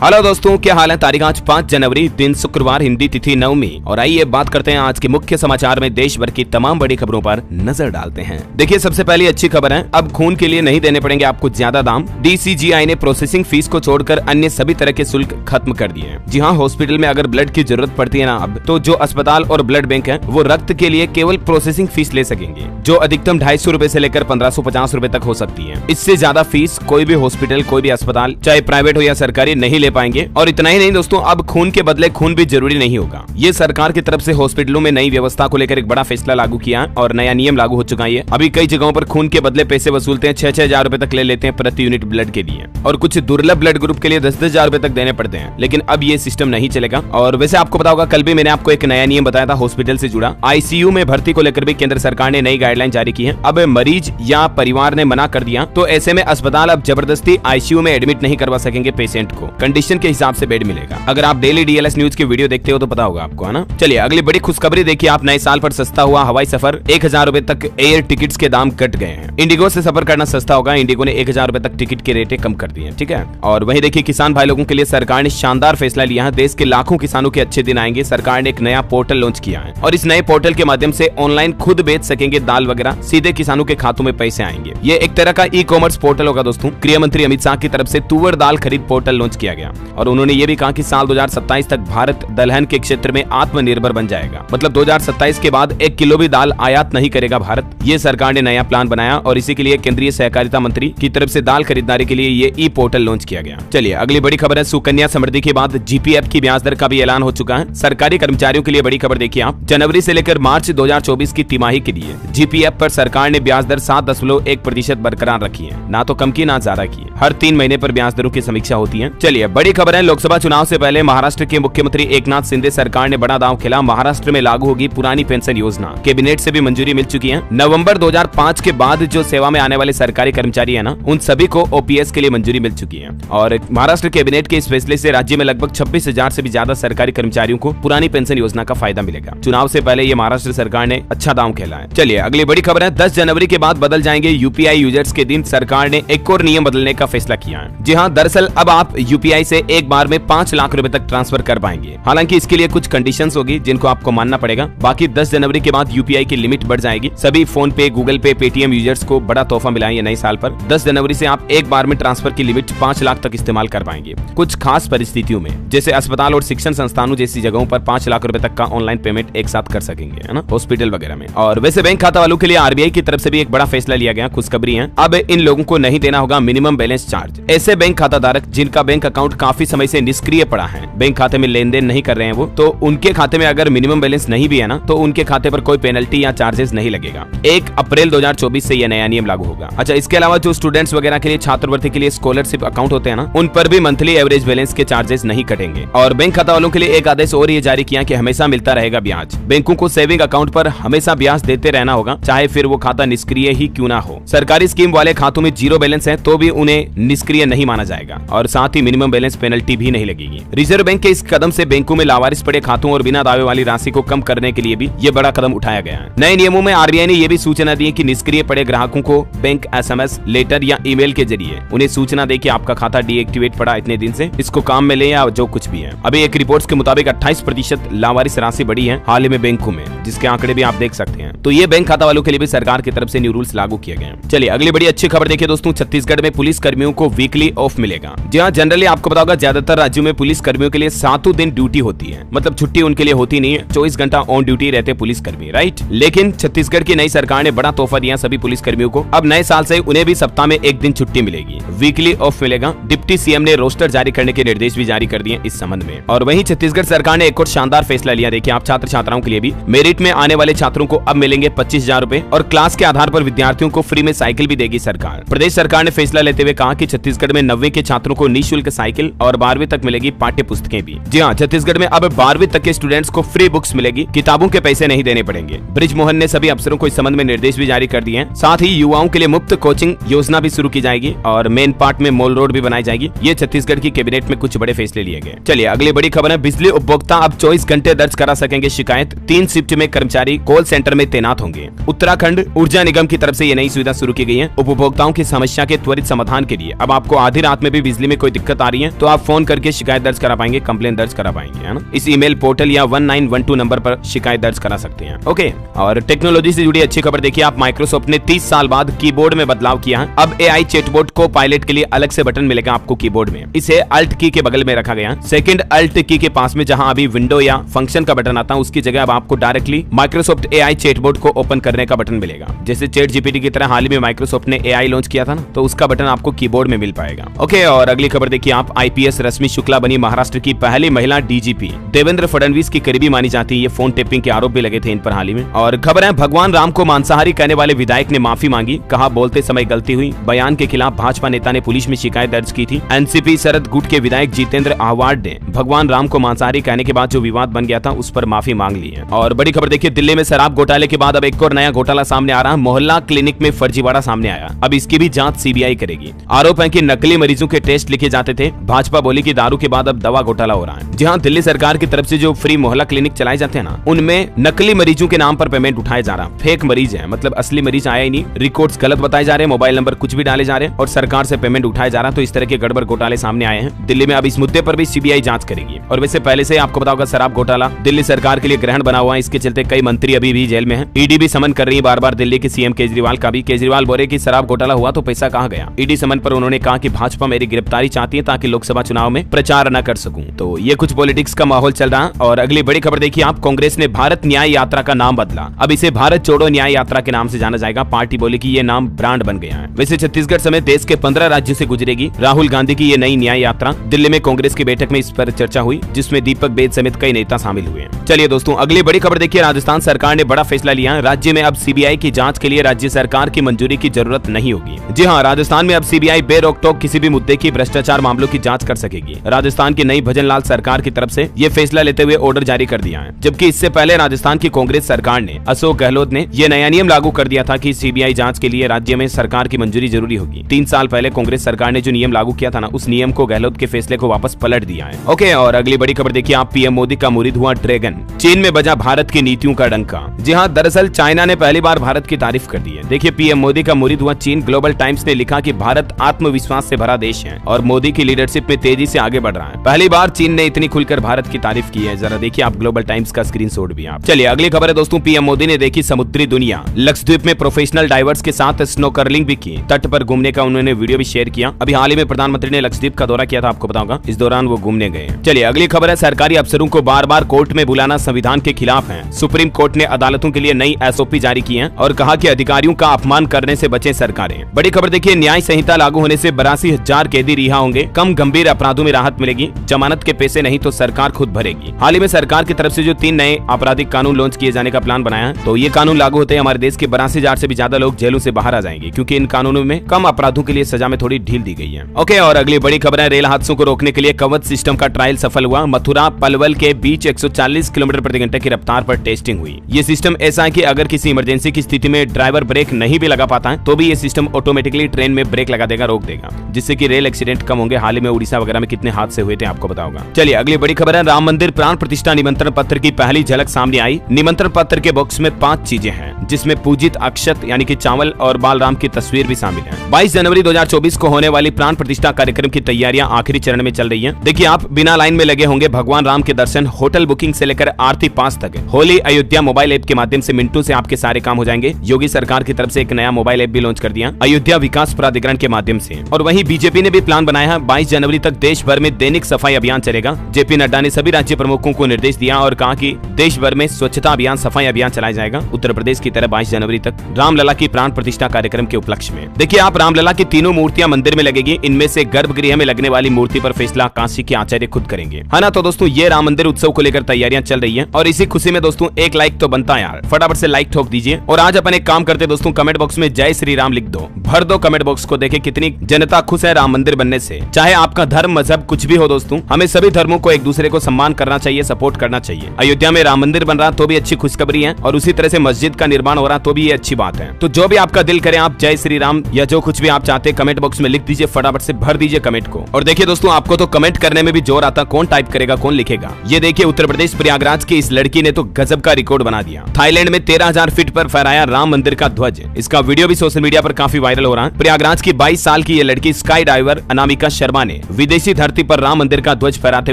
Hello दोस्तों, क्या हाल है। तारीख आज 5 जनवरी, दिन शुक्रवार, हिंदी तिथि नवमी। और आइए बात करते हैं आज के मुख्य समाचार में देश भर की तमाम बड़ी खबरों पर नजर डालते हैं। देखिए, सबसे पहले अच्छी खबर है, अब खून के लिए नहीं देने पड़ेंगे आपको ज्यादा दाम। DCGI ने प्रोसेसिंग फीस को छोड़कर अन्य सभी तरह के शुल्क खत्म कर दिए हैं। जी हाँ, हॉस्पिटल में अगर ब्लड की जरूरत पड़ती है ना अब, तो जो अस्पताल और ब्लड बैंक है वो रक्त के लिए केवल प्रोसेसिंग फीस ले सकेंगे, जो अधिकतम 250 रूपए से लेकर 1550 रूपए तक हो सकती है। इससे ज्यादा फीस कोई भी हॉस्पिटल, कोई भी अस्पताल, चाहे प्राइवेट हो या सरकारी, नहीं ले पाएंगे। और इतना ही नहीं दोस्तों, अब खून के बदले खून भी जरूरी नहीं होगा। ये सरकार की तरफ से हॉस्पिटलों में नई व्यवस्था को लेकर एक बड़ा फैसला लागू किया और नया नियम लागू हो चुका है। अभी कई जगहों पर खून के बदले पैसे वसूलते हैं, 6-6 हजार रूपए तक ले लेते हैं प्रति यूनिट ब्लड के लिए, और कुछ दुर्लभ ब्लड ग्रुप के लिए 10-10 हजार रूपए तक देने पड़ते हैं। लेकिन अब ये सिस्टम नहीं चलेगा। और वैसे आपको पता होगा, कल भी मैंने आपको एक नया नियम बताया था हॉस्पिटल से जुड़ा। ICU में भर्ती को लेकर भी केंद्र सरकार ने नई गाइडलाइन जारी की है। अब मरीज या परिवार ने मना कर दिया तो ऐसे में अस्पताल अब जबरदस्ती ICU में एडमिट नहीं करवा सकेंगे पेशेंट को, कंडीशन के हिसाब से बेड मिलेगा। अगर आप डेली DLS न्यूज की वीडियो देखते हो तो पता होगा आपको, है ना। चलिए अगली बड़ी खुशखबरी देखिए आप। नए साल पर सस्ता हुआ हवाई सफर, 1000 रूपए तक एयर टिकट्स के दाम कट गए हैं। इंडिगो से सफर करना सस्ता होगा। इंडिगो ने 1000 रूपए तक टिकट के रेटें कम कर दिए हैं, ठीक है। और वहीं देखिए, किसान भाई लोगों के लिए सरकार ने शानदार फैसला लिया है। देश के लाखों किसानों के अच्छे दिन आएंगे। सरकार ने एक नया पोर्टल लॉन्च किया है और इस नए पोर्टल के माध्यम से ऑनलाइन खुद बेच सकेंगे दाल वगैरह, सीधे किसानों के खातों में पैसे आएंगे। ये एक तरह का ई-कॉमर्स पोर्टल होगा दोस्तों। गृह मंत्री अमित शाह की तरफ से तुअर दाल खरीद पोर्टल लॉन्च किया गया और उन्होंने ये भी कहा कि साल 2027 तक भारत दलहन के क्षेत्र में आत्मनिर्भर बन जाएगा। मतलब 2027 के बाद 1 किलो भी दाल आयात नहीं करेगा भारत। ये सरकार ने नया प्लान बनाया और इसी के लिए केंद्रीय सहकारिता मंत्री की तरफ से दाल खरीदारी के लिए ये ई पोर्टल लॉन्च किया गया। चलिए अगली बड़ी खबर है, सुकन्या समृद्धि के बाद GPF की ब्याज दर का भी ऐलान हो चुका है। सरकारी कर्मचारियों के लिए बड़ी खबर देखिए आप। जनवरी से लेकर मार्च 2024 की तिमाही के लिए GPF पर सरकार ने ब्याज दर 7.1% बरकरार रखी है, ना तो कम की ना ज्यादा की। हर 3 महीने पर ब्याज दरों की समीक्षा होती है। चलिए बड़ी खबर है, लोकसभा चुनाव से पहले महाराष्ट्र के मुख्यमंत्री एकनाथ शिंदे सरकार ने बड़ा दांव खेला। महाराष्ट्र में लागू होगी पुरानी पेंशन योजना, कैबिनेट से भी मंजूरी मिल चुकी है। नवंबर 2005 के बाद जो सेवा में आने वाले सरकारी कर्मचारी है ना, उन सभी को OPS के लिए मंजूरी मिल चुकी है। और महाराष्ट्र कैबिनेट के इस फैसले से राज्य में लगभग 26,000 से भी ज्यादा सरकारी कर्मचारियों को पुरानी पेंशन योजना का फायदा मिलेगा। चुनाव से पहले ये महाराष्ट्र सरकार ने अच्छा दांव खेला है। चलिए अगली बड़ी खबर है, 10 जनवरी के बाद बदल जाएंगे UPI यूजर्स के दिन। सरकार ने एक और नियम बदलने का फैसला किया है। जी हाँ, दरअसल अब आप UPI से एक बार में 5 लाख रुपए तक ट्रांसफर कर पाएंगे। हालांकि इसके लिए कुछ कंडीशंस होगी जिनको आपको मानना पड़ेगा। बाकी 10 जनवरी के बाद UPI की लिमिट बढ़ जाएगी। सभी फोन पे, गूगल पे, पेटीएम यूजर्स को बड़ा तोहफा मिला है ये नए साल पर। 10 जनवरी से आप एक बार में ट्रांसफर की लिमिट 5 लाख तक इस्तेमाल कर पाएंगे। कुछ खास परिस्थितियों में, जैसे अस्पताल और शिक्षण संस्थानों जैसी जगहों पर 5 लाख रुपए तक का ऑनलाइन पेमेंट एक साथ कर सकेंगे, है ना, हॉस्पिटल वगैरह में। और वैसे बैंक खाता वालों के लिए RBI की तरफ से भी एक बड़ा फैसला लिया गया। खुशखबरी है, अब इन लोगों को नहीं देना होगा मिनिमम बैलेंस चार्ज। ऐसे बैंक खाता धारक जिनका बैंक अकाउंट काफी समय से निष्क्रिय पड़ा है, बैंक खाते में लेन देन नहीं कर रहे हैं वो, तो उनके खाते में अगर मिनिमम बैलेंस नहीं भी है ना, तो उनके खाते पर कोई पेनल्टी या चार्जेस नहीं लगेगा। 1 अप्रैल 2024 से यह नया नियम लागू होगा। अच्छा, इसके अलावा जो स्टूडेंट्स वगैरह के लिए, छात्रवृत्ति के लिए स्कॉलरशिप अकाउंट होते हैं ना, उन पर भी मंथली एवरेज बैलेंस के चार्जेस नहीं कटेंगे। और बैंक खाता वालों के लिए एक आदेश और ये जारी किया कि हमेशा मिलता रहेगा ब्याज। बैंकों को सेविंग अकाउंट पर हमेशा ब्याज देते रहना होगा, चाहे फिर वो खाता निष्क्रिय ही क्यों ना हो। सरकारी स्कीम वाले खातों में 0 बैलेंस है तो भी उन्हें निष्क्रिय नहीं माना जाएगा और साथ ही मिनिमम बैलेंस पेनल्टी भी नहीं लगेगी। रिजर्व बैंक के इस कदम से बैंकों में लावारिस पड़े खातों और बिना दावे वाली राशि को कम करने के लिए भी ये बड़ा कदम उठाया गया है। नए नियमों में RBI ने यह भी सूचना दी है कि निष्क्रिय पड़े ग्राहकों को बैंक SMS, लेटर या ईमेल के जरिए उन्हें सूचना दे कि आपका खाता डीएक्टिवेट पड़ा इतने दिन से, इसको काम में ले या जो कुछ भी है। अभी एक रिपोर्ट के मुताबिक 28% लावारिस राशि बढ़ी है हाल ही में बैंकों में, जिसके आंकड़े भी आप देख सकते हैं। तो ये बैंक खाता वालों के लिए भी सरकार की तरफ से न्यू रूल्स लागू किए गए हैं। चलिए अगली बड़ी अच्छी खबर देखिए दोस्तों, छत्तीसगढ़ में पुलिस कर्मियों को वीकली ऑफ मिलेगा। जी हाँ, जनरली आपको पता होगा ज्यादातर राज्यों में पुलिस कर्मियों के लिए 7 दिन ड्यूटी होती है, मतलब छुट्टी उनके लिए होती नहीं है। 24 घंटा ऑन ड्यूटी रहते पुलिस कर्मी, राइट। लेकिन छत्तीसगढ़ की नई सरकार ने बड़ा तोहफा दिया सभी पुलिस कर्मियों को। अब नए साल से उन्हें भी सप्ताह में 1 दिन छुट्टी मिलेगी, वीकली ऑफ मिलेगा। डिप्टी CM ने रोस्टर जारी करने के निर्देश भी जारी कर दिए इस संबंध में। और वहीं छत्तीसगढ़ सरकार ने एक और शानदार फैसला लिया। देखिए आप, छात्र छात्राओं के लिए भी मेरिट में आने वाले छात्रों को अब मिलेंगे 25,000 रूपए और क्लास के आधार पर विद्यार्थियों को फ्री में साइकिल भी देगी सरकार। प्रदेश सरकार ने फैसला लेते हुए कहा कि छत्तीसगढ़ में 90वीं के छात्रों को निःशुल्क साइकिल और 12वीं तक मिलेगी पाठ्य पुस्तकें भी। जी हाँ, छत्तीसगढ़ में अब 12वीं तक के स्टूडेंट्स को फ्री बुक्स मिलेगी, किताबों के पैसे नहीं देने पड़ेंगे। ब्रिज मोहन ने सभी अफसरों को इस संबंध में निर्देश भी जारी कर दिए हैं। साथ ही युवाओं के लिए मुफ्त कोचिंग योजना भी शुरू की जाएगी और मेन पार्ट में मॉल रोड भी बनाई जाएगी। ये छत्तीसगढ़ की कैबिनेट में कुछ बड़े फैसले लिए गए। चलिए अगली बड़ी खबर है, बिजली उपभोक्ता अब 24 घंटे दर्ज करा सकेंगे शिकायत। 3 शिफ्ट में कर्मचारी कॉल सेंटर में तैनात होंगे। उत्तराखंड ऊर्जा निगम की तरफ से ये नई सुविधा शुरू की गई है। उपभोक्ताओं की समस्या के त्वरित समाधान के लिए अब आपको आधी रात में भी बिजली में कोई दिक्कत आ रही है है तो आप फोन करके शिकायत दर्ज करा पाएंगे, कंप्लेन दर्ज करा पाएंगे, है ना। इस ईमेल पोर्टल या 1912 नंबर पर शिकायत दर्ज करा सकते हैं। ओके, और टेक्नोलॉजी से जुड़ी अच्छी खबर देखिए, आप माइक्रोसॉफ्ट ने 30 साल बाद कीबोर्ड में बदलाव किया है। अब AI चैटबॉट को पायलट के लिए अलग से बटन मिलेगा आपको कीबोर्ड में। इसे अल्ट की के बगल में रखा गया, सेकंड अल्ट की के पास में जहां अभी विंडो या फंक्शन का बटन आता है, उसकी जगह अब आपको डायरेक्टली माइक्रोसॉफ्ट AI चैटबॉट को ओपन करने का बटन मिलेगा। जैसे चैट जीपीटी की तरह हाल ही में माइक्रोसॉफ्ट ने AI लॉन्च किया था ना, तो उसका बटन आपको कीबोर्ड में मिल पाएगा। ओके, और अगली खबर देखिए आप, IPS रश्मि शुक्ला बनी महाराष्ट्र की पहली महिला DGP। देवेंद्र फडणवीस की करीबी मानी जाती है, ये फोन टेपिंग के आरोप भी लगे थे इन पर हाल ही में। और खबर है, भगवान राम को मांसाहारी कहने वाले विधायक ने माफी मांगी, कहा बोलते समय गलती हुई। बयान के खिलाफ भाजपा नेता ने पुलिस में शिकायत दर्ज की थी। एनसीपी शरद गुट के विधायक जितेंद्र आहवाड ने भगवान राम को मांसाहारी कहने के बाद जो विवाद बन गया था उस पर माफी मांग ली है। और बड़ी खबर देखिए, दिल्ली में शराब घोटाले के बाद अब एक और नया घोटाला सामने आ रहा है। मोहल्ला क्लिनिक में फर्जीवाड़ा सामने आया, अब इसकी भी जांच CBI करेगी। आरोप है कि नकली मरीजों के टेस्ट लिखे जाते थे। भाजपा बोली कि दारू के बाद अब दवा घोटाला हो रहा है। जी हाँ, दिल्ली सरकार की तरफ से जो फ्री मोहल्ला क्लिनिक चलाए जाते हैं ना, उनमें नकली मरीजों के नाम पर पेमेंट उठाया जा रहा। फेक मरीज है, मतलब असली मरीज आया ही नहीं, रिकॉर्ड्स गलत बताए जा रहे हैं, मोबाइल नंबर कुछ भी डाले जा रहे हैं और सरकार से पेमेंट उठाया जा रहा। तो इस तरह के गड़बड़ घोटाले सामने आए हैं दिल्ली में। अब इस मुद्दे पर भी CBI जांच करेगी। और वैसे पहले से आपको पता होगा, शराब घोटाला दिल्ली सरकार के लिए ग्रहण बना हुआ है। इसके चलते कई मंत्री अभी भी जेल में हैं। ED भी समन कर रही है बार बार दिल्ली के CM केजरीवाल का भी। केजरीवाल बोले कि शराब घोटाला हुआ तो पैसा कहाँ गया। ED समन पर उन्होंने कहा कि भाजपा मेरी गिरफ्तारी चाहती है ताकि लोकसभा चुनाव में प्रचार न कर सकूं। तो ये कुछ पॉलिटिक्स का माहौल चल रहा। और अगली बड़ी खबर देखिए आप, कांग्रेस ने भारत न्याय यात्रा का नाम बदला। अब इसे भारत छोड़ो न्याय यात्रा के नाम से जाना जाएगा। पार्टी बोली कि ये नाम ब्रांड बन गया है। वैसे छत्तीसगढ़ समेत देश के 15 राज्यों से गुजरेगी राहुल गांधी की ये नई न्याय यात्रा। दिल्ली में कांग्रेस की बैठक में इस पर चर्चा हुई, जिसमें दीपक बेद समेत कई नेता शामिल हुए। चलिए दोस्तों, अगली बड़ी खबर देखिए, राजस्थान सरकार ने बड़ा फैसला लिया है। राज्य में अब CBI की जांच के लिए राज्य सरकार की मंजूरी की जरूरत नहीं होगी। जी हाँ, राजस्थान में अब CBI बेरोक टोक किसी भी मुद्दे की भ्रष्टाचार मामलों की जांच कर सकेगी। राजस्थान की नई भजन लाल सरकार की तरफ से ये फैसला लेते हुए ऑर्डर जारी कर दिया है। जबकि इससे पहले राजस्थान की कांग्रेस सरकार ने, अशोक गहलोत ने यह नया नियम लागू कर दिया था कि CBI जांच के लिए राज्य में सरकार की मंजूरी जरूरी होगी। 3 साल पहले कांग्रेस सरकार ने जो नियम लागू किया था ना, उस नियम को गहलोत के फैसले को वापस पलट दिया है। ओके, और अगली बड़ी खबर देखिए आप, PM मोदी का मुरीद हुआ ड्रैगन। चीन में बजा भारत की नीतियों का डंका। जी हाँ, दरअसल चाइना ने पहली बार भारत की तारीफ कर दी है। देखिए, PM मोदी का मुरीद हुआ चीन। ग्लोबल टाइम्स ने लिखा कि भारत आत्मविश्वास से भरा देश है और मोदी की लीडरशिप में तेजी से आगे बढ़ रहा है। पहली बार चीन ने इतनी खुलकर भारत की तारीफ की है। जरा देखिए आप ग्लोबल टाइम्स का स्क्रीनशॉट भी आप। चलिए अगली खबर है दोस्तों, PM मोदी ने देखी समुद्री दुनिया। लक्षद्वीप में प्रोफेशनल डाइवर्स के साथ स्नोकर्लिंग भी की। तट पर घूमने का उन्होंने वीडियो भी शेयर किया। अभी हाल ही में प्रधानमंत्री ने लक्षद्वीप का दौरा किया था, आपको बताऊंगा। इस दौरान वो घूमने गए। चलिए अगली खबर है, सरकारी अफसरों को बार बार कोर्ट में बुलाना संविधान के खिलाफ है। सुप्रीम कोर्ट ने अदालतों के लिए नई SOP जारी की है और कहा कि अधिकारियों का अपमान करने से बचे सरकारें। बड़ी खबर देखिए, न्याय संहिता लागू होने से 82,000 कैदी रिहा होंगे। कम गंभीर अपराधों में राहत मिलेगी। जमानत के पैसे नहीं तो सरकार खुद भरेगी। हाल ही में सरकार की तरफ से जो 3 नए आपराधिक कानून लॉन्च किए जाने का प्लान बनाया है, तो ये कानून लागू होते हैं हमारे देश के 82,000 से भी ज्यादा लोग जेलों से बाहर आ जाएंगे, क्योंकि इन कानूनों में कम अपराधों के लिए सजा में थोड़ी ढील दी गई है। ओके, और अगली बड़ी खबर है, रेल हादसों को रोकने के लिए कवच सिस्टम का ट्रायल सफल हुआ। मथुरा पलवल के बीच 140 किलोमीटर प्रति घंटे की रफ्तार पर टेस्टिंग हुई। ये सिस्टम ऐसा है कि अगर किसी इमरजेंसी की स्थिति में ड्राइवर ब्रेक नहीं भी लगा पाता है, तो भी ये सिस्टम ऑटोमेटिकली ट्रेन में ब्रेक लगा देगा, रोक देगा, जिससे कि रेल एक्सीडेंट कम होंगे। हाल ही में उड़ीसा वगैरह में कितने हादसे हुए थे आपको पता होगा। चलिए अगली बड़ी खबर है, राम मंदिर प्राण प्रतिष्ठा निमंत्रण पत्र की पहली झलक सामने आई। निमंत्रण पत्र के बॉक्स में 5 चीजें हैं, जिसमें पूजित अक्षत यानी कि चावल और बालराम की तस्वीर भी शामिल है। 22 जनवरी 2024 को होने वाली प्राण प्रतिष्ठा कार्यक्रम की तैयारियां आखिरी चरण में चल रही है। देखिए आप बिना लाइन में लगे होंगे भगवान राम के दर्शन, होटल बुकिंग से लेकर आरती पास तक। होली अयोध्या मोबाइल ऐप के माध्यम से मिनटों से आपके सारे काम हो जाएंगे। योगी सरकार की तरफ से एक नया मोबाइल ऐप भी लॉन्च कर दिया अयोध्या विकास प्राधिकरण के माध्यम से। और वहीं बीजेपी ने भी प्लान बनाया है, 22 जनवरी तक देश भर में दैनिक सफाई अभियान चलेगा। JP नड्डा ने सभी राज्य प्रमुखों को निर्देश दिया और कहा कि देश भर में स्वच्छता अभियान, सफाई अभियान चलाया जाएगा। उत्तर प्रदेश की तरह 22 जनवरी तक रामलला की प्राण प्रतिष्ठा कार्यक्रम के उपलक्ष्य में। देखिए आप रामलला की तीनों मूर्तियां मंदिर में लगेगी। इनमें से गर्भगृह में लगने वाली मूर्ति पर फैसला काशी के आचार्य खुद करेंगे, है ना। तो दोस्तों ये राम मंदिर उत्सव को लेकर तैयारियां चल रही है और इसी खुशी में दोस्तों एक लाइक तो बनता है यार, फटाफट से लाइक ठोक दीजिए। और आज अपन एक काम करते दोस्तों, कमेंट बॉक्स में जय श्री राम लिख दो, भर दो कमेंट बॉक्स को। देखे कितनी जनता खुश है राम मंदिर बनने से। चाहे आपका धर्म मजहब कुछ भी हो दोस्तों, हमें सभी धर्मों को एक दूसरे को सम्मान करना चाहिए, सपोर्ट करना चाहिए। अयोध्या में राम मंदिर बन रहा तो भी अच्छी खुशखबरी है और उसी तरह से मस्जिद का निर्माण हो रहा तो भी ये अच्छी बात है। तो जो भी आपका दिल करे आप जय श्री राम या जो कुछ भी आप चाहते कमेंट बॉक्स में लिख दीजिए, फटाफट से भर दीजिए कमेंट को। और देखिए दोस्तों आपको तो कमेंट करने में भी जोर आता, कौन टाइप करेगा कौन लिखेगा। ये देखिए उत्तर प्रदेश प्रयागराज की इस लड़की ने तो गजब का रिकॉर्ड बना दिया। थाईलैंड में 13,000 फीट पर फहराया राम मंदिर का ध्वज। इसका वीडियो भी सोशल मीडिया पर काफी वायरल हो रहा है। प्रयागराज की 22 साल की ये लड़की स्काई डाइवर अनामिका शर्मा ने ने विदेशी धरती पर राम मंदिर का ध्वज फहराते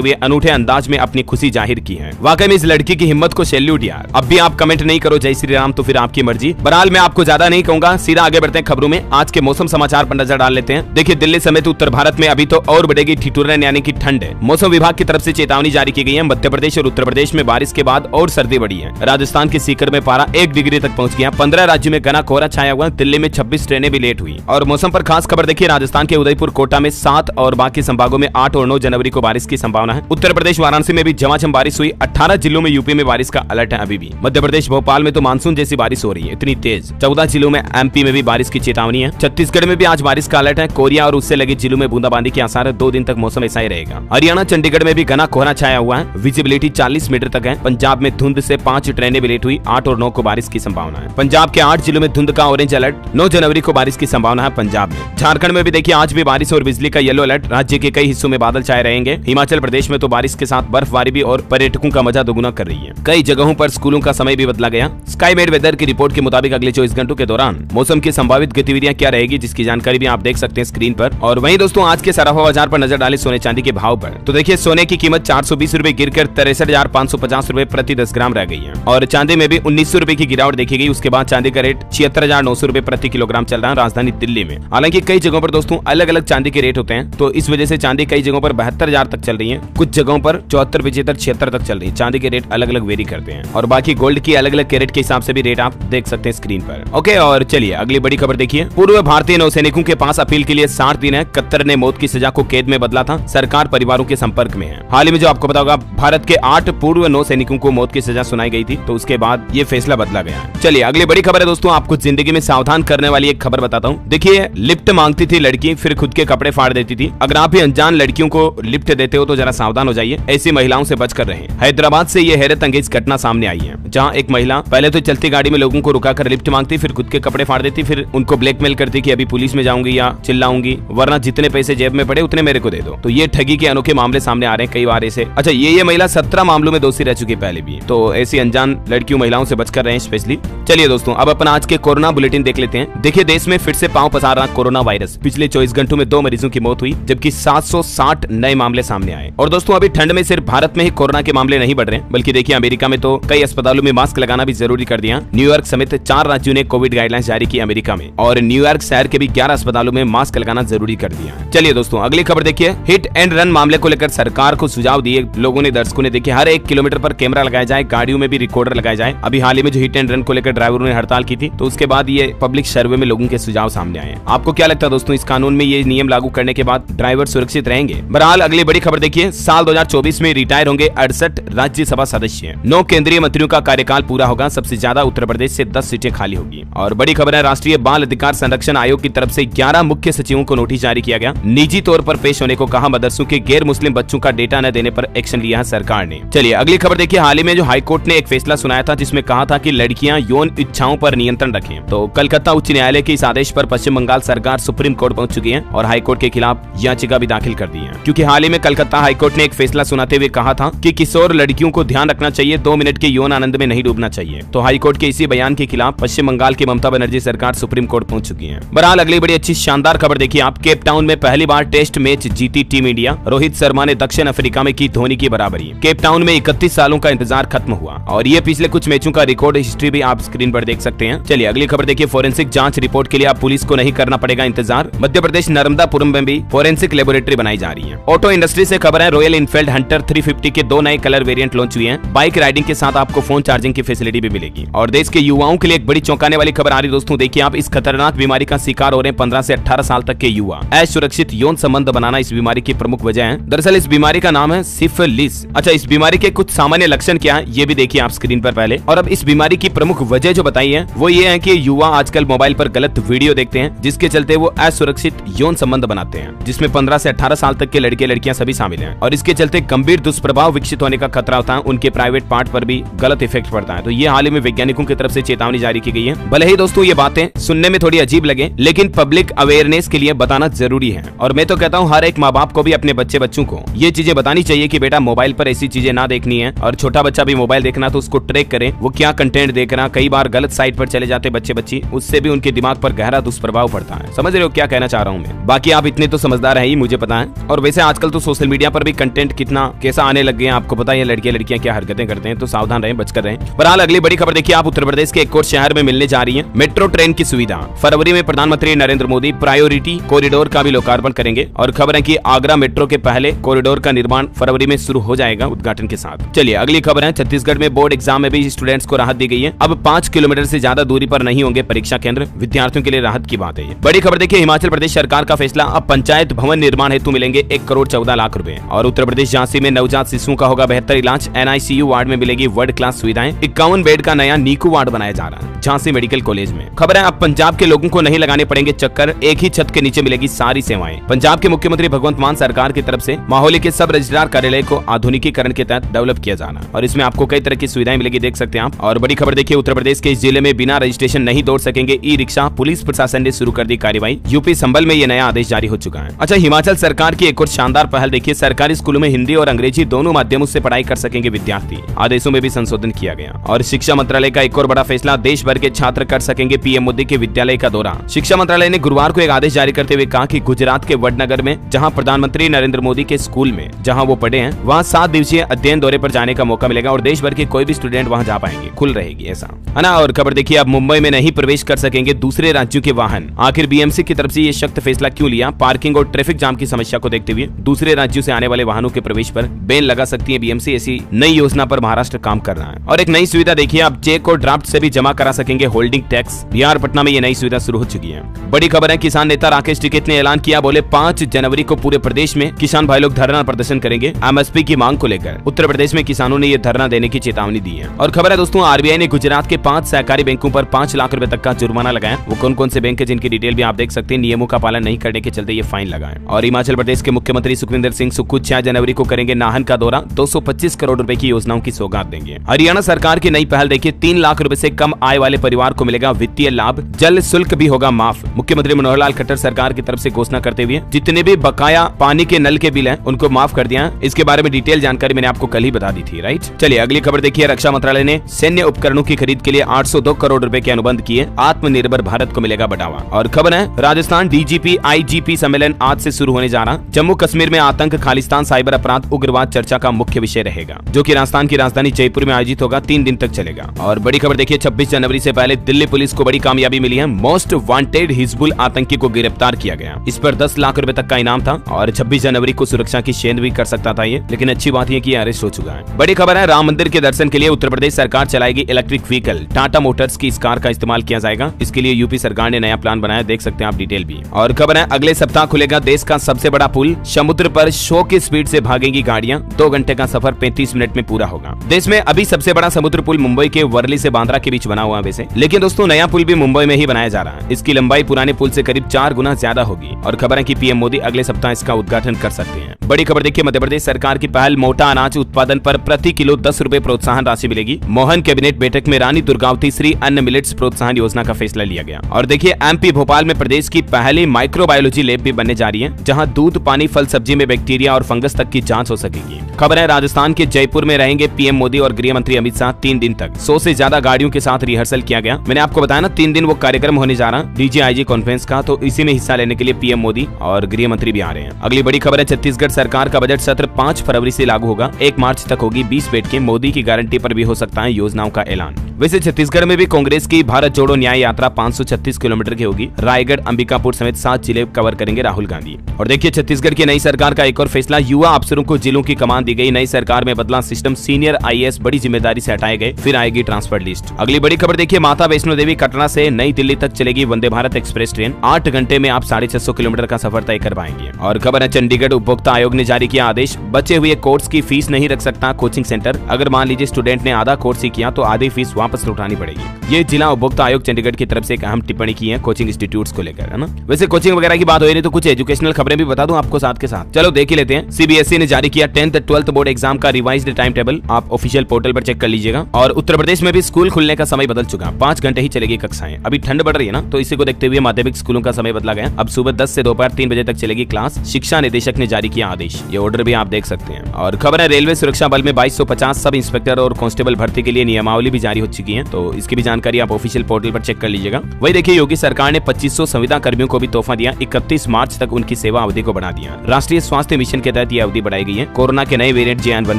हुए अनूठे अंदाज में अपनी खुशी जाहिर की है। वाकई में इस लड़की की हिम्मत को सैल्यूट यार। अब भी आप कमेंट नहीं करो जय श्री राम तो फिर आपकी मर्जी। बहरहाल मैं आपको ज्यादा नहीं कहूंगा, सीधा आगे बढ़ते हैं खबरों में। आज के मौसम समाचार पर नजर डाल लेते हैं। देखिए दिल्ली समेत उत्तर भारत में अभी तो और बढ़ेगी ठिठुरन यानी कि ठंड। मौसम विभाग की तरफ से चेतावनी जारी की गई है। मध्य प्रदेश और उत्तर प्रदेश में बारिश के बाद और सर्दी बढ़ी है। राजस्थान के सीकर में पारा 1 डिग्री तक पहुंच गया। 15 राज्यों में घना कोहरा छाया हुआ। दिल्ली में 26 ट्रेनें भी लेट हुई। और मौसम पर खास खबर देखिए, राजस्थान के उदयपुर कोटा में 7 और बाकी संभागों में 8 और 9 जनवरी को बारिश की संभावना है। उत्तर प्रदेश वाराणसी में भी झमाझम बारिश हुई। 18 जिलों में यूपी में बारिश का अलर्ट है अभी भी। मध्य प्रदेश भोपाल में तो मानसून जैसी बारिश हो रही है, इतनी तेज। 14 जिलों में एमपी में भी बारिश की चेतावनी है। छत्तीसगढ़ में भी आज बारिश का अलर्ट है। कोरिया और उससे लगे जिलों में बूंदाबांदी के आसार है। 2 दिन तक मौसम ऐसा ही रहेगा। हरियाणा चंडीगढ़ में भी घना कोहरा छाया हुआ है। विजिबिलिटी 40 मीटर तक है। पंजाब में धुंध से 5 ट्रेनें भी लेट हुई। 8 और 9 को बारिश की संभावना है। पंजाब के 8 जिलों में धुंध का ऑरेंज अलर्ट। 9 जनवरी को बारिश की संभावना है पंजाब में। झारखंड में भी देखिए आज भी बारिश और बिजली का येलो अलर्ट। राज्य के कई हिस्सों में बादल छाए रहेंगे। हिमाचल प्रदेश में तो बारिश के साथ बर्फबारी भी और पर्यटकों का मजा दोगुना कर रही है। कई जगहों पर स्कूलों का समय भी बदला गया। स्काईमेड वेदर की रिपोर्ट के मुताबिक अगले 24 घंटों के दौरान मौसम की संभावित गतिविधियां क्या रहेगी, जिसकी जानकारी भी आप देख सकते हैं स्क्रीन पर। और वहीं दोस्तों आज के सराफा बाजार पर नजर डाले सोने चांदी के भाव पर, तो देखिए सोने की कीमत 420 रुपए गिरकर 63,550 रुपए प्रति 10 ग्राम रह गई है। और चांदी में भी 1900 रुपए की गिरावट देखी गई। उसके बाद चांदी का रेट 76,900 रुपए प्रति किलोग्राम चल रहा है राजधानी दिल्ली में। हालांकि कई जगहों पर दोस्तों अलग अलग चांदी के रेट होते हैं, तो इस वजह से चांदी कई जगहों पर 72,000 तक चल रही है। कुछ जगहों पर 74, 75, 76 तक चल रही है। चांदी के रेट अलग अलग वेरी करते हैं। और बाकी गोल्ड की अलग अलग कैरेट के हिसाब से भी रेट आप देख सकते हैं स्क्रीन पर। ओके, और चलिए अगली बड़ी खबर देखिए। पूर्व भारतीय नौसैनिकों के पास अपील के लिए 60 दिन है। कतर ने मौत की सजा को कैद में बदला था। सरकार परिवारों के संपर्क में है। हाल ही में जो आपको पता होगा भारत के 8 पूर्व नौसैनिकों को मौत की सजा सुनाई गई थी, तो उसके बाद ये फैसला बदला गया है। चलिए अगली बड़ी खबर है दोस्तों, आपको जिंदगी में सावधान करने वाली एक खबर बताता हूँ। देखिए लिफ्ट मांगती थी लड़की, फिर खुद के कपड़े फाड़ देती थी। अगर आप भी अनजान लड़कियों को लिफ्ट देते हो तो जरा सावधान हो जाइए, ऐसी महिलाओं से बचकर रहें। हैदराबाद से ये हैरत अंगेज घटना सामने आई है, जहाँ एक महिला पहले तो चलती गाड़ी में लोगों को रुकाकर लिफ्ट मांगती, फिर खुद के कपड़े फाड़ देती, फिर उनको ब्लैकमेल करती कि अभी पुलिस में जाऊंगी या चिल्लाऊंगी, वरना जितने पैसे जेब में पड़े उतने मेरे को दे दो। तो ये ठगी के अनोखे मामले सामने आ रहे हैं कई बार ऐसे। अच्छा, ये महिला 17 मामलों में दोषी रह चुकी है पहले भी। तो ऐसी अनजान लड़कियों महिलाओं से बचकर रहें स्पेशली। चलिए दोस्तों अब अपन आज के कोरोना बुलेटिन देख लेते हैं। देखिए देश में फिर से पांव पसार रहा कोरोना वायरस। पिछले 24 घंटों में 2 मरीजों की मौत हुई, जबकि 760 नए मामले सामने आए। और दोस्तों अभी ठंड में सिर्फ भारत में ही कोरोना के मामले नहीं बढ़ रहे, बल्कि देखिए अमेरिका में तो कई अस्पतालों में मास्क लगाना भी जरूरी कर दिया। न्यूयॉर्क समेत 4 राज्यों ने कोविड गाइडलाइंस जारी की अमेरिका में, और न्यूयॉर्क शहर के भी 11 अस्पतालों में मास्क लगाना जरूरी कर दिया। चलिए दोस्तों अगली खबर देखिए। हिट एंड रन मामले को लेकर सरकार को सुझाव दिए लोगों ने, दर्शकों ने। देखिए हर 1 किलोमीटर पर कैमरा लगाया जाए, गाड़ियों में भी रिकॉर्डर लगाया जाए। अभी हाल ही में जो हिट एंड रन को लेकर ड्राइवरों ने हड़ताल की थी, तो उसके बाद ये पब्लिक सर्वे में लोगों के सुझाव सामने आए। आपको क्या लगता है दोस्तों, इस कानून में ये नियम लागू करने के बाद ड्राइवर सुरक्षित रहेंगे? बहरहाल अगली बड़ी खबर देखिए। साल 2024 में रिटायर होंगे 68 राज्यसभा सदस्य। 9 केंद्रीय मंत्रियों का कार्यकाल पूरा होगा। सबसे ज्यादा उत्तर प्रदेश से 10 सीटें खाली होगी। और बड़ी खबर है, राष्ट्रीय बाल अधिकार संरक्षण आयोग की तरफ से 11 मुख्य सचिवों को नोटिस जारी किया गया। निजी तौर पर पेश होने को कहा। मदरसों के गैर मुस्लिम बच्चों का डेटा न देने पर एक्शन लिया है सरकार ने। चलिए अगली खबर देखिए। हाल ही में जो हाईकोर्ट ने एक फैसला सुनाया था, जिसमें कहा था कि लड़कियां यौन इच्छाओं पर नियंत्रण रखें। तो कलकत्ता उच्च न्यायालय के इस आदेश पर पश्चिम बंगाल सरकार सुप्रीम कोर्ट पहुंच चुकी है और हाईकोर्ट के खिलाफ याचिका भी दाखिल कर दी है। क्योंकि हाल ही में कलकत्ता हाईकोर्ट ने एक फैसला सुनाते हुए कहा था कि किशोर लड़कियों को ध्यान रखना चाहिए, 2 मिनट के यौन आनंद में नहीं डूबना चाहिए। तो हाईकोर्ट के इसी बयान के खिलाफ पश्चिम बंगाल की ममता बनर्जी सरकार सुप्रीम कोर्ट पहुंच चुकी है। बहरहाल अगली बड़ी अच्छी शानदार खबर देखिए आप। केप टाउन में पहली बार टेस्ट मैच जीती टीम इंडिया। रोहित शर्मा ने दक्षिण अफ्रीका में की धोनी की बराबरी। केप टाउन में 31 सालों का इंतजार खत्म हुआ, और ये पिछले कुछ मैचों का रिकॉर्ड हिस्ट्री भी आप स्क्रीन पर देख सकते हैं। चलिए अगली खबर देखिए। फोरेंसिक जांच रिपोर्ट के लिए आप पुलिस को नहीं करना पड़ेगा इंतजार। मध्य प्रदेश नर्मदापुरम में भी फोरेंसिक लेबोरेटरी बनाई जा रही है। ऑटो इंडस्ट्री से खबर है, रॉयल इनफील्ड हंटर 350 के 2 नए कलर वेरिएंट लॉन्च हुए हैं। बाइक राइडिंग के साथ आपको फोन चार्जिंग की फैसिलिटी भी मिलेगी। और देश के युवाओं के लिए एक बड़ी चौंकाने वाली खबर आ रही दोस्तों। देखिए आप, इस खतरनाक बीमारी का शिकार हो रहे हैं 15 से 18 साल तक के युवा। असुरक्षित यौन संबंध बनाना इस बीमारी की प्रमुख वजह है। दरअसल इस बीमारी का नाम है सिफिलिस। अच्छा, इस बीमारी के कुछ सामान्य लक्षण क्या है ये भी देखिए आप स्क्रीन पर पहले। और अब इस बीमारी की प्रमुख वजह जो बताई है वो ये है कि युवा आजकल मोबाइल पर गलत वीडियो देखते हैं, जिसके चलते वो असुरक्षित यौन संबंध बनाते हैं, जिसमें 15 से 18 साल तक के लड़के लड़कियां सभी शामिल हैं। और इसके चलते गंभीर दुष्प्रभाव विकसित होने का खतरा होता है। उनके प्राइवेट पार्ट पर भी गलत इफेक्ट पड़ता है। तो ये हाल ही में वैज्ञानिकों की तरफ से चेतावनी जारी की गई है। भले ही दोस्तों ये बातें सुनने में थोड़ी अजीब लगे, लेकिन पब्लिक अवेयरनेस के लिए बताना जरूरी है। और मैं तो कहता हूँ हर एक माँ बाप को भी अपने बच्चों को ये चीजें बतानी चाहिए कि बेटा मोबाइल पर ऐसी चीजें ना देखनी है। और छोटा बच्चा भी मोबाइल देखना तो उसको ट्रैक करें, वो क्या कंटेंट देख रहा। कई बार गलत साइट पर चले जाते बच्चे, उससे भी उनके दिमाग पर गहरा दुष्प्रभाव पड़ता है। समझ रहे हो क्या कहना चाह रहा हूँ मैं? बाकी आप इतने तो समझदार है ही, मुझे पता है। और वैसे आजकल तो सोशल मीडिया पर भी कंटेंट कितना कैसा आने लग गए हैं, आपको पता है लड़कियां क्या हरकतें करते हैं, तो सावधान रहें, बचकर रहें। बहरहाल अगली बड़ी खबर देखिए आप, उत्तर प्रदेश के एक और शहर में मिलने जा रही है मेट्रो ट्रेन की सुविधा। फरवरी में प्रधानमंत्री नरेंद्र मोदी प्रायोरिटी कॉरिडोर का भी लोकार्पण करेंगे और खबर है कि आगरा मेट्रो के पहले कॉरिडोर का निर्माण फरवरी में शुरू हो जाएगा उद्घाटन के साथ। चलिए अगली खबर है, छत्तीसगढ़ में बोर्ड एग्जाम में भी स्टूडेंट्स को राहत दी गई है। अब 5 किलोमीटर से ज्यादा दूरी पर नहीं होंगे परीक्षा केंद्र, विद्यार्थियों के लिए राहत की बात है। बड़ी खबर देखिए, हिमाचल प्रदेश सरकार का फैसला, अब पंचायत भवन निर्माण हेतु मिलेंगे 1 करोड़ 14 लाख रुपए। और उत्तर प्रदेश झांसी में नवजात शिशुओं का होगा बेहतर इलाज, NICU वार्ड में मिलेगी वर्ल्ड क्लास सुविधाएं। 51 बेड का नया नीकू वार्ड बनाया जा रहा है झांसी मेडिकल कॉलेज में। खबर है अब पंजाब के लोगों को नहीं लगाने पड़ेंगे चक्कर, एक ही छत के नीचे मिलेगी सारी सेवाएं। पंजाब के मुख्यमंत्री भगवंत मान सरकार की तरफ से माहौली के सब रजिस्ट्रार कार्यालय को आधुनिकीकरण के तहत डेवलप किया जाना और इसमें आपको कई तरह की सुविधाएं मिलेगी, देख सकते हैं आप। और बड़ी खबर देखिए, उत्तर प्रदेश के इस जिले में बिना रजिस्ट्रेशन नहीं दौड़ सकेंगे ई रिक्शा, पुलिस प्रशासन ने शुरू कर दी कार्रवाई। यूपी संभल में ये नया आदेश जारी हो चुका है। अच्छा, हिमाचल सरकार की एक और शानदार पहल देखिए, सरकारी स्कूलों में हिंदी और अंग्रेजी दोनों माध्यमों से पढ़ाई कर सकेंगे विद्यार्थी, आदेशों में भी संशोधन किया गया। और शिक्षा मंत्रालय का एक और बड़ा फैसला, देश भर के छात्र कर सकेंगे पीएम मोदी के विद्यालय का दौरा। शिक्षा मंत्रालय ने गुरुवार को एक आदेश जारी करते हुए कहा कि गुजरात के वडनगर में जहां प्रधानमंत्री नरेंद्र मोदी के स्कूल में जहां वो पढ़े हैं वहां 7 दिवसीय अध्ययन दौरे पर जाने का मौका मिलेगा और देश भर के कोई भी स्टूडेंट वहां जा पाएंगे, खुल रहेगी ऐसा है ना। और खबर देखिए, अब मुंबई में नहीं प्रवेश कर सकेंगे दूसरे राज्यों के वाहन। आखिर बीएमसी की तरफ से ये सख्त फैसला क्यों लिया? पार्किंग और ट्रैफिक जाम की समस्या को देखते हुए दूसरे राज्यों से आने वाले वाहनों के प्रवेश पर बैन लगा सकती है बीएमसी। ऐसी नई योजना पर महाराष्ट्र काम कर रहा है। और एक नई सुविधा देखिए, अब चेक और ड्राफ्ट से भी जमा करा सकेंगे होल्डिंग टैक्स। बिहार पटना में ये नई सुविधा शुरू हो चुकी है। बड़ी खबर है, किसान नेता राकेश टिकैत ने ऐलान किया, बोले 5 जनवरी को पूरे प्रदेश में किसान भाई लोग धरना प्रदर्शन करेंगे एमएसपी की मांग को लेकर। उत्तर प्रदेश में किसानों ने ये धरना देने की चेतावनी दी है। और खबर है दोस्तों, आरबीआई ने गुजरात के 5 सहकारी बैंकों पर 5 लाख रुपए तक का जुर्माना लगाया। वो कौन कौन से बैंक है जिनकी डिटेल भी आप देख सकते हैं, नियमों का पालन नहीं करने के चलते ये फाइन लगाए। और हिमाचल प्रदेश के मुख्यमंत्री सुखविंदर सिंह सुक्खू 6 जनवरी को करेंगे नाहन का दौरा, 225 करोड़ रुपए की योजनाओं की सौगात देंगे। हरियाणा सरकार की नई पहल देखिए, 3 लाख रुपए से कम आय वाले परिवार को मिलेगा वित्तीय लाभ, जल शुल्क भी होगा माफ। मुख्यमंत्री मनोहर लाल खट्टर सरकार की तरफ से घोषणा करते हुए जितने भी बकाया पानी के नल के बिल हैं उनको माफ कर दिया। इसके बारे में डिटेल जानकारी मैंने आपको कल ही बता दी थी, राइट। चलिए अगली खबर देखिए, रक्षा मंत्रालय ने सैन्य उपकरणों की खरीद के लिए 802 करोड़ रुपए के अनुबंध किए, आत्मनिर्भर भारत को मिलेगा बढ़ावा। और खबर है, राजस्थान डीजीपी आईजीपी सम्मेलन आज से शुरू होने जा रहा। जम्मू कश्मीर में आतंक, खालिस्तान, साइबर अपराध, उग्रवाद चर्चा का मुख्य विषय रहेगा, जो कि राजस्थान की राजधानी जयपुर में आयोजित होगा, 3 दिन तक चलेगा। और बड़ी खबर देखिए, 26 जनवरी से पहले दिल्ली पुलिस को बड़ी कामयाबी मिली है, मोस्ट वांटेड हिजबुल आतंकी को गिरफ्तार किया गया। इस पर 10 लाख रुपए तक का इनाम था और 26 जनवरी को सुरक्षा की सेंध भी कर सकता था ये, लेकिन अच्छी बात ये कि अरेस्ट हो चुका है। बड़ी खबर है, राम मंदिर के दर्शन के लिए उत्तर प्रदेश सरकार चलाएगी इलेक्ट्रिक व्हीकल, टाटा मोटर्स की इस कार का इस्तेमाल किया जाएगा। इसके लिए यूपी सरकार ने नया प्लान बनाया, देख सकते हैं आप डिटेल भी। और खबर है, अगले सप्ताह खुलेगा देश का सबसे बड़ा पुल, समुद्र पर 100 की स्पीड से भागेंगी गाड़ियां, 2 घंटे का सफर 35 मिनट में पूरा होगा। देश में अभी सबसे बड़ा समुद्र पुल मुंबई के वर्ली से बांद्रा के बीच बना हुआ है वैसे, लेकिन दोस्तों नया पुल भी मुंबई में ही बनाया जा रहा है। इसकी लंबाई पुराने पुल से करीब 4 गुना ज्यादा होगी। और खबर है कि पीएम मोदी अगले सप्ताह इसका उद्घाटन कर सकते हैं। बड़ी खबर देखिए, मध्य प्रदेश सरकार की पहल, मोटा अनाज उत्पादन पर प्रति किलो 10 रुपए प्रोत्साहन राशि मिलेगी। मोहन कैबिनेट बैठक में रानी दुर्गावती श्री अन्न मिलेट्स प्रोत्साहन योजना का फैसला लिया गया। और देखिए, एमपी भोपाल में प्रदेश की पहली माइक्रोबायोलॉजी लैब भी बनने जा रही है, जहां दूध, पानी, फल, सब्जी में बैक्टीरिया और फंगस तक की जांच हो सकेगी। खबर है, राजस्थान के जयपुर में रहेंगे पीएम मोदी और गृह मंत्री अमित शाह 3 दिन तक। 100 से ज्यादा गाड़ियों के साथ रिहर्सल किया गया। मैंने आपको बताया ना 3 दिन वो कार्यक्रम होने जा रहा डीजीआईजी कॉन्फ्रेंस का, तो इसी में हिस्सा लेने के लिए पीएम मोदी और गृह मंत्री भी आ रहे हैं। अगली बड़ी खबर है, छत्तीसगढ़ सरकार का बजट सत्र 5 फरवरी से लागू होगा, 1 मार्च तक होगी 20 बेड की। मोदी की गारंटी पर भी हो सकता है योजनाओं का ऐलान। वैसे छत्तीसगढ़ में भी कांग्रेस की भारत जोड़ो न्याय यात्रा 536 किलोमीटर की होगी। रायगढ़, अंबिकापुर समेत 7 जिले कवर करेंगे राहुल गांधी। और देखिए, छत्तीसगढ़ की नई सरकार का एक और फैसला, युवा अफसरों को जिलों की कमान दी गई। नई सरकार में बदला सिस्टम, सीनियर आईएएस बड़ी जिम्मेदारी से हटाए गए, फिर आएगी ट्रांसफर लिस्ट। अगली बड़ी खबर देखिए, माता वैष्णो देवी कटरा से नई दिल्ली तक चलेगी वंदे भारत एक्सप्रेस ट्रेन, 8 घंटे में आप 650 किलोमीटर का सफर तय कर पाएंगे। और खबर है, चंडीगढ़ उपभोक्ता आयोग ने जारी किया आदेश, बचे हुए कोर्स की फीस नहीं रख सकता कोचिंग सेंटर। अगर मान लीजिए स्टूडेंट ने आधा कोर्स ही किया तो आधी फीस वापस लौटानी पड़ेगी। ये जिला उपभोक्ता आयोग चंडीगढ़ की तरफ से एक अहम टिप्पणी की है कोचिंग इंस्टीट्यूट्स को लेकर, है ना। वैसे कोचिंग वगैरह की बात हो रही तो कुछ एजुकेशनल खबरें भी बता दूं आपको साथ के साथ, चलो देख ही लेते हैं। सीबीएसई ने जारी किया 10th 12th बोर्ड एग्जाम का रिवाइज्ड टाइम टेबल, आप ऑफिशियल पोर्टल पर चेक कर लीजिएगा। और उत्तर प्रदेश में भी स्कूल खुलने का समय बदल चुका, 5 घंटे ही चलेगी कक्षाएं। अभी ठंड बढ़ रही है ना, तो इसी को देखते हुए माध्यमिक स्कूलों का समय बदला गया। अब सुबह 10 से दोपहर 3 बजे तक चलेगी क्लास, शिक्षा निदेशक ने जारी किया आदेश। ये ऑर्डर भी आप देख सकते हैं। और खबर है, रेलवे सुरक्षा बल में 2250 सब इंस्पेक्टर और कांस्टेबल भर्ती के लिए नियमावली भी जारी हो चुकी है, तो इसकी भी जानकारी आप ऑफिशियल पोर्टल पर चेक कर लीजिएगा। वही देखिए, योगी सरकार ने 2500 संविदा कर्मियों को भी तोहफा दिया। 31 मार्च तक उनकी सेवा अवधि को बढ़ा दिया। राष्ट्रीय स्वास्थ्य मिशन के तहत यह अवधि बढ़ाई गई है कोरोना के नए वेरिएंट JN1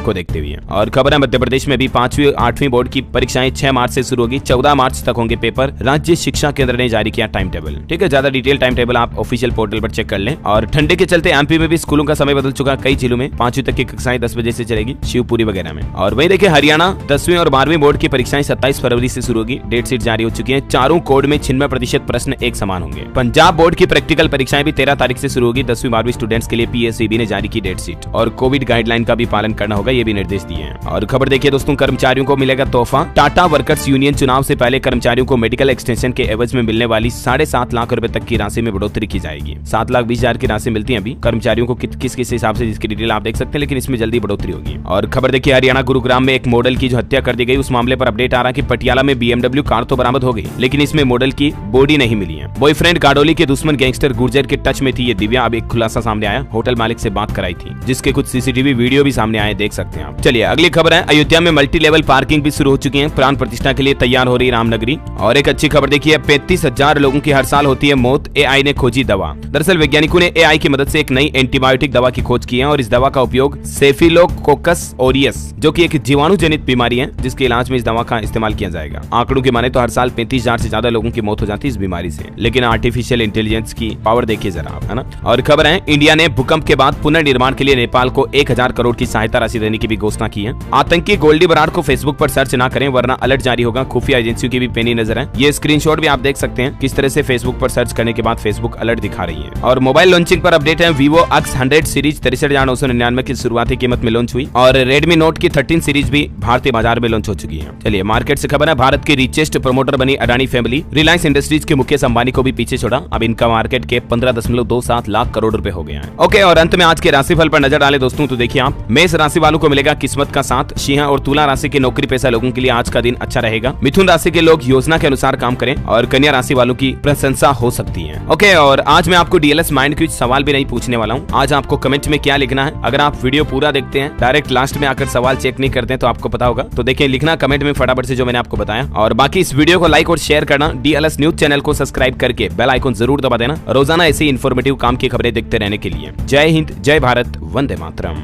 को देखते हुए। और खबर है मध्य प्रदेश में भी 5वीं 8वीं बोर्ड की परीक्षाएं 6 मार्च से शुरू होगी, 14 मार्च तक होंगे पेपर। राज्य शिक्षा केंद्र ने जारी किया टाइम टेबल। ठीक है, ज्यादा डिटेल टाइम टेबल आप ऑफिशियल पोर्टल पर चेक कर लें। और ठंडे के चलते एमपी में भी स्कूलों का समय बदल चुका। कई जिलों में 5वीं तक की कक्षाएं 10 बजे से चलेगी, शिवपुरी वगैरह में। और वही देखिए, हरियाणा 10वीं और 12वीं बोर्ड की परीक्षाएं 27 फरवरी से शुरू होगी। डेट शीट जारी हो चुकी है। चारों कोड में 96% प्रश्न एक समान होंगे। पंजाब बोर्ड की प्रैक्टिकल परीक्षाएं भी 13 तारीख से शुरू होगी। 10वीं 12वीं स्टूडेंट्स के लिए PSEB ने जारी की डेट शीट। और कोविड गाइडलाइन का भी पालन करना होगा, ये भी निर्देश दिए हैं। और खबर देखिए दोस्तों, कर्मचारियों को मिलेगा तोहफा। टाटा वर्कर्स यूनियन चुनाव से पहले कर्मचारियों को मेडिकल एक्सटेंशन के एवज में मिलने वाली 7.5 लाख रुपए तक की राशि में बढ़ोतरी की जाएगी। 7,20,000 की राशि मिलती है अभी कर्मचारियों को, किस किस हिसाब से, जिसकी डिटेल आप देख सकते हैं, लेकिन इसमें जल्दी बढ़ोतरी होगी। और खबर देखिए, हरियाणा गुरुग्राम में एक मॉडल की जो हत्या कर दी गई, उस मामले पर अपडेट आ रहा है कि पटियाला में BMW कार तो बरामद हो गई, लेकिन इसमें मॉडल की बॉडी नहीं मिली है। बॉयफ्रेंड गाडोली के दुश्मन गैंगस्टर गुर्जर के टच में थी ये दिव्या। अब एक खुलासा सामने आया, होटल मालिक से बात कराई थी, जिसके कुछ CCTV वीडियो भी सामने आए, देख सकते हैं आप। चलिए अगली खबर है, अयोध्या में मल्टी लेवल पार्किंग भी शुरू हो चुकी है। प्राण प्रतिष्ठा के लिए तैयार हो रही रामनगरी। और एक अच्छी खबर देखिए, 35,000 लोगों की हर साल होती है मौत, AI ने खोजी दवा। दरअसल वैज्ञानिकों ने AI की मदद से एक नई एंटीबायोटिक दवा की खोज की है। और इस दवा का उपयोग स्टेफिलोकोकस ऑरियस, जो कि एक जीवाणु जनित बीमारी है, जिसके इलाज में इस दवा का इस्तेमाल किया जाएगा। आंकड़ों की माने तो हर साल 35,000 से ज्यादा लोगों की मौत हो जाती है इस बीमारी से। लेकिन आर्टिफिशियल इंटेलिजेंस की पावर देखिए जरा आप, है ना। और खबर है, इंडिया ने भूकंप के बाद पुनर्निर्माण के लिए नेपाल को 1000 करोड़ की सहायता राशि देने की भी घोषणा की है। आतंकी गोल्डी बराड़ को फेसबुक पर सर्च न करें, वरना अलर्ट जारी होगा। खुफिया एजेंसियों की भी पेनी नजर है। ये स्क्रीनशॉट भी आप देख सकते हैं, किस तरह से फेसबुक पर सर्च करने के बाद फेसबुक अलर्ट दिखा रही है। और मोबाइल लॉन्चिंग पर अपडेट है, Vivo X100 सीरीज 63,999 की शुरुआती कीमत में लॉन्च हुई। और Redmi Note की 13 सीरीज भी भारतीय बाजार में लॉन्च हो चुकी है। चलिए मार्केट से खबर है, भारत की रिचेस्ट प्रमोटर बनी अडानी फैमिली। रिलायंस इंडस्ट्रीज के मुकेश अंबानी को भी पीछे छोड़ा। अब इनका मार्केट के 15.27 लाख करोड़ रुपए हो गया है। ओके, और अंत में आज के राशिफल पर नजर डालें दोस्तों, तो देखिए आप, मेष राशि वालों को मिलेगा किस्मत का साथ। सिंह और तुला राशि के नौकरी पेशा लोगों के लिए आज का दिन अच्छा रहेगा। मिथुन राशि के लोग योजना के अनुसार काम करें। और कन्या राशि वालों की प्रशंसा हो सकती है। ओके, और आज मैं आपको DLS माइंड क्विज सवाल भी नहीं पूछने वाला हूँ। आज आपको कमेंट में क्या लिखना है, अगर आप वीडियो पूरा देखते हैं, डायरेक्ट लास्ट में आकर सवाल चेक नहीं करते हैं, तो आपको पता होगा। तो देखिए, लिखना कमेंट में फटाफट से जो मैंने आपको बताया। और बाकी इस वीडियो को लाइक और शेयर करना, DLS न्यूज चैनल को सब्सक्राइब करके बेल आइकन जरूर दबा देना, रोजाना ऐसे इन्फॉर्मेटिव काम की खबरें देखते रहने के लिए। जय हिंद, जय भारत, वंदे मातरम।